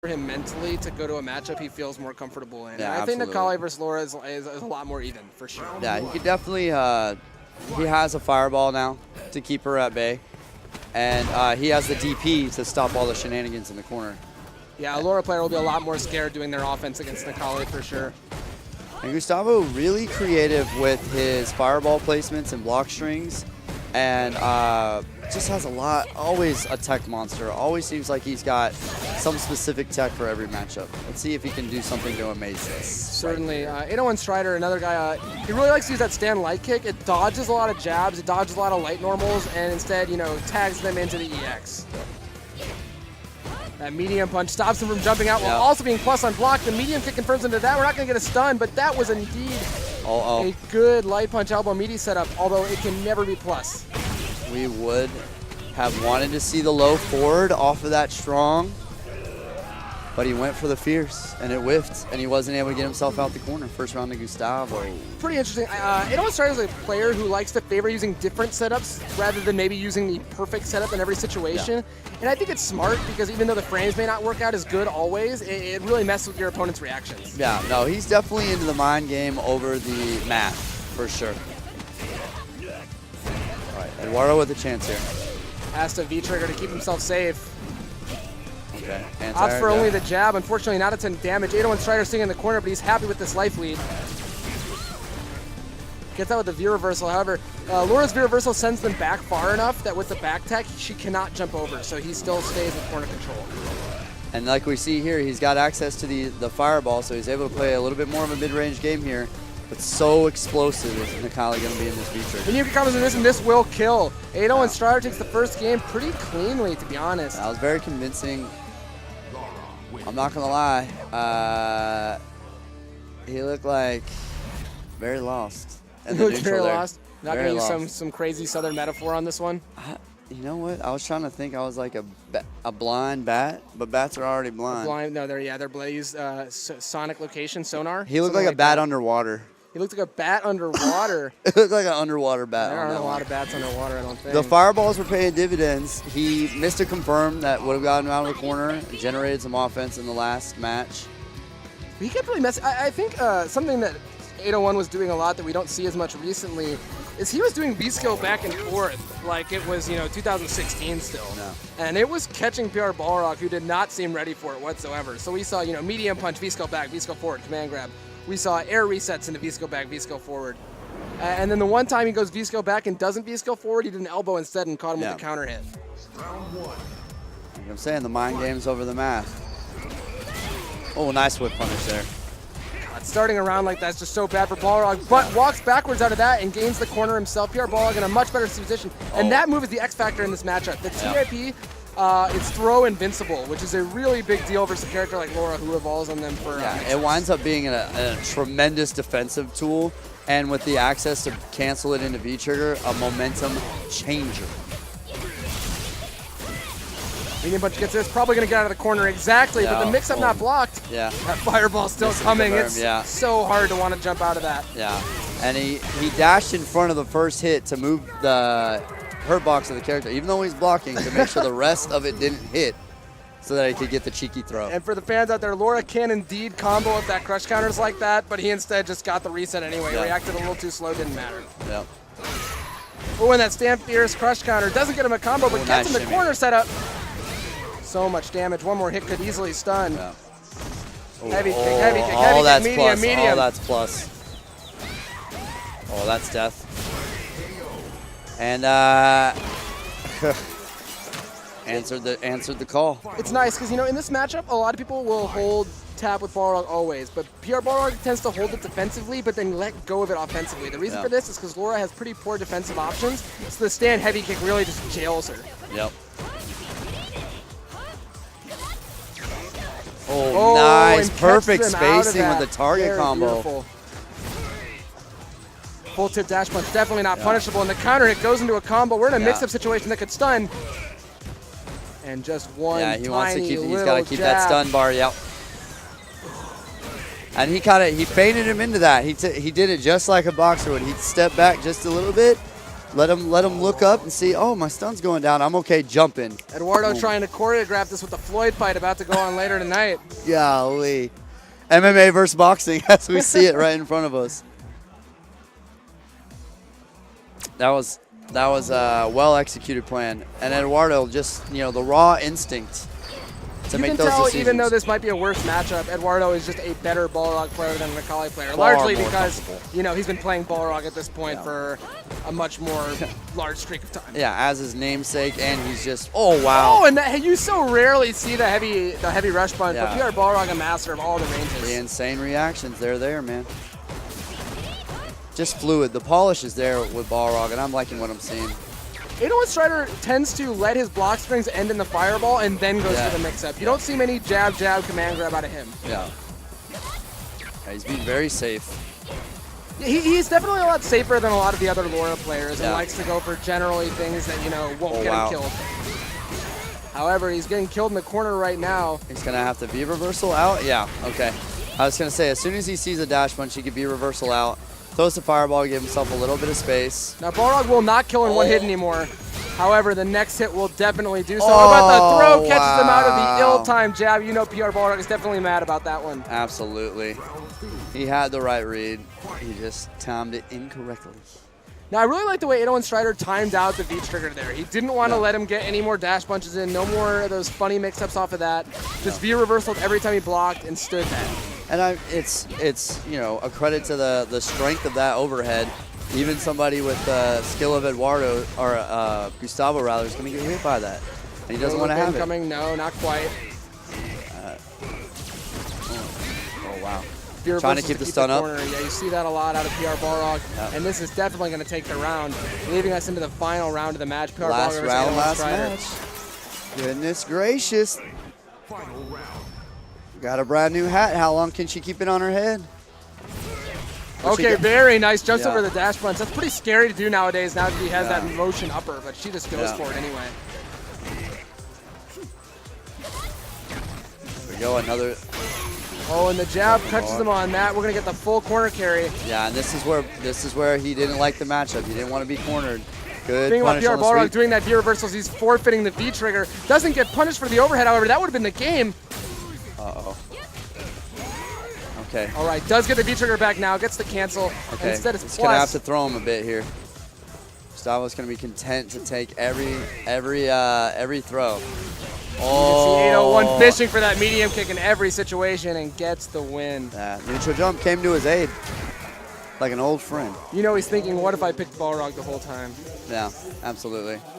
for him mentally to go to a matchup he feels more comfortable in. Yeah, I think absolutely. Necalli versus Laura is a lot more even, for sure. Yeah, he could definitely, he has a fireball now to keep her at bay. And he has the DP to stop all the shenanigans in the corner. Yeah, a Laura player will be a lot more scared doing their offense against Necalli for sure. And Gustavo really creative with his fireball placements and block strings. And just has a lot, always a tech monster. Always seems like he's got some specific tech for every matchup. Let's see if he can do something to amaze this. Certainly. 801 Strider, another guy, he really likes to use that stand light kick. It dodges a lot of jabs, it dodges a lot of light normals, and instead, tags them into the EX. That medium punch stops him from jumping out while also being plus unblocked. The medium kick confirms into that. We're not going to get a stun, but that was indeed a good light punch elbow meaty setup, although it can never be plus. We would have wanted to see the low forward off of that strong, but he went for the fierce, and it whiffed, and he wasn't able to get himself out the corner. First round to Gustavo. Pretty interesting. 801 Strider is a player who likes to favor using different setups rather than maybe using the perfect setup in every situation. Yeah. And I think it's smart because even though the frames may not work out as good always, it really messes with your opponent's reactions. Yeah, no, he's definitely into the mind game over the math, for sure. All right, Eduardo with a chance here. Has to V-trigger to keep himself safe. Okay. Opts for only the jab. Unfortunately, not a ton of damage. 801 Strider sitting in the corner, but he's happy with this life lead. Gets out with the V-reversal. However, Laura's V-reversal sends them back far enough that with the back tech, she cannot jump over, so he still stays in corner control. And like we see here, he's got access to the fireball, so he's able to play a little bit more of a mid-range game here. But so explosive is Necalli going to be in this feature. When you combos in this, and this will kill. 801 Strider takes the first game pretty cleanly, to be honest. That was very convincing. I'm not going to lie. He looked like very lost. He looked very lost. Not going to use some crazy southern metaphor on this one. You know what? I was trying to think I was like a blind bat, but bats are already blind. No, they're blind. Use sonic location, sonar. He looked like a bat underwater. He looked like a bat underwater. It looked like an underwater bat. There aren't a lot of bats underwater, I don't think. The fireballs were paying dividends. He missed to confirm that would have gotten him out of the corner, generated some offense in the last match. He kept really messing. I think something that 801 was doing a lot that we don't see as much recently is he was doing B-skill back and forth like it was 2016 still. No. And it was catching PR Balrog, who did not seem ready for it whatsoever. So we saw medium punch, V-skill back, V-skill forward, command grab. We saw air resets into V-skill back, V-skill forward. And then the one time he goes V-skill back and doesn't V-skill forward, he did an elbow instead and caught him with a counter hit. Like I'm saying, the mind game's over the math. Oh, nice whip punish there. God, starting a round like that's just so bad for Balrog, but walks backwards out of that and gains the corner himself. PR Balrog in a much better position. And that move is the X factor in this matchup. The TIP, it's throw invincible, which is a really big deal versus a character like Laura who evolves on them for it winds up being a tremendous defensive tool, and with the access to cancel it into V-trigger, a momentum changer. Medium punch gets this, probably going to get out of the corner exactly, but the mix-up not blocked. Yeah. That fireball's still coming. It's so hard to want to jump out of that. Yeah, and he dashed in front of the first hit to move the hurt box of the character, even though he's blocking, to make sure the rest of it didn't hit so that he could get the cheeky throw. And for the fans out there, Laura can indeed combo if that crush counters like that, but he instead just got the reset anyway. He reacted a little too slow, didn't matter. Yep. Oh, and that stand fierce crush counter doesn't get him a combo, but gets him the corner setup. So much damage. One more hit could easily stun. Yeah. Heavy kick, heavy kick, heavy kick, medium, plus. medium. Oh, that's plus. Oh, that's death. And answered the call. It's nice because in this matchup, a lot of people will hold tap with Balrog always, but PR Balrog tends to hold it defensively, but then let go of it offensively. The reason for this is because Laura has pretty poor defensive options, so the stand heavy kick really just jails her. Yep. Oh, nice. Perfect spacing with the target combo. Beautiful. Full tip dash punch, definitely not punishable. And the counter hit goes into a combo. We're in a mix-up situation that could stun. And just one he wants to keep. He's got to keep that stun bar. Yep. And he faded him into that. He did it just like a boxer would. He'd step back just a little bit, Let him look up and see, oh, my stun's going down. I'm okay jumping. Eduardo trying to choreograph this with the Floyd fight about to go on later tonight. Golly. MMA versus boxing as we see it right in front of us. That was a well-executed plan. And Eduardo just, you know, the raw instinct to make those decisions. You can tell, even though this might be a worse matchup, Eduardo is just a better Balrog player than a Necalli player. Far largely more because, you know, he's been playing Balrog at this point for a much more large streak of time. Yeah, as his namesake, and he's just, oh, wow. Oh, and you so rarely see the heavy rush punch, but PR Balrog a master of all the ranges. The insane reactions, they're there, man. Just fluid. The polish is there with Balrog, and I'm liking what I'm seeing. 801 Strider tends to let his block strings end in the fireball and then goes for the mix-up. You don't see many jab, command grab out of him. Yeah. He's being very safe. He's definitely a lot safer than a lot of the other Laura players and likes to go for generally things that, you know, won't get him killed. However, he's getting killed in the corner right now. He's going to have to V reversal out? Yeah, okay. I was going to say, as soon as he sees a dash punch, he can V reversal out. Throws the fireball, give himself a little bit of space. Now, Balrog will not kill in one hit anymore. However, the next hit will definitely do so. How about the throw catches him out of the ill-timed jab? You know PR Balrog is definitely mad about that one. Absolutely. He had the right read. He just timed it incorrectly. Now, I really like the way 801 Strider timed out the V-trigger there. He didn't want to let him get any more dash punches in. No more of those funny mix-ups off of that. Just V-reversaled every time he blocked and stood that. And it's you know, a credit to the strength of that overhead. Even somebody with the skill of Eduardo, or Gustavo rather, is going to get hit by that. And he doesn't want to have it. No, not quite. Oh, wow. Trying to keep the stun up. Yeah, you see that a lot out of PR Balrog. And this is definitely going to take the round, leaving us into the final round of the match. PR last Balrog round, last match. Goodness gracious. Final round. Got a brand new hat. How long can she keep it on her head? Okay, very nice. Jumps over the dash punch. That's pretty scary to do nowadays now that he has that motion upper, but she just goes for it anyway. There we go, another. Oh, and the jab catches him on that. We're gonna get the full corner carry. Yeah, and this is where he didn't like the matchup. He didn't want to be cornered. Good. Thing about PR Balrog doing that V reversals, he's forfeiting the V trigger. Doesn't get punished for the overhead, however, that would have been the game. Uh-oh. Okay. All right, does get the V trigger back now, gets the cancel. Okay. Instead it's He's plus. gonna have to throw him a bit here. Gustavo's gonna be content to take every throw. Oh. You see 801 fishing for that medium kick in every situation and gets the win. That neutral jump came to his aid like an old friend. You know he's thinking, what if I picked Balrog the whole time? Yeah, absolutely.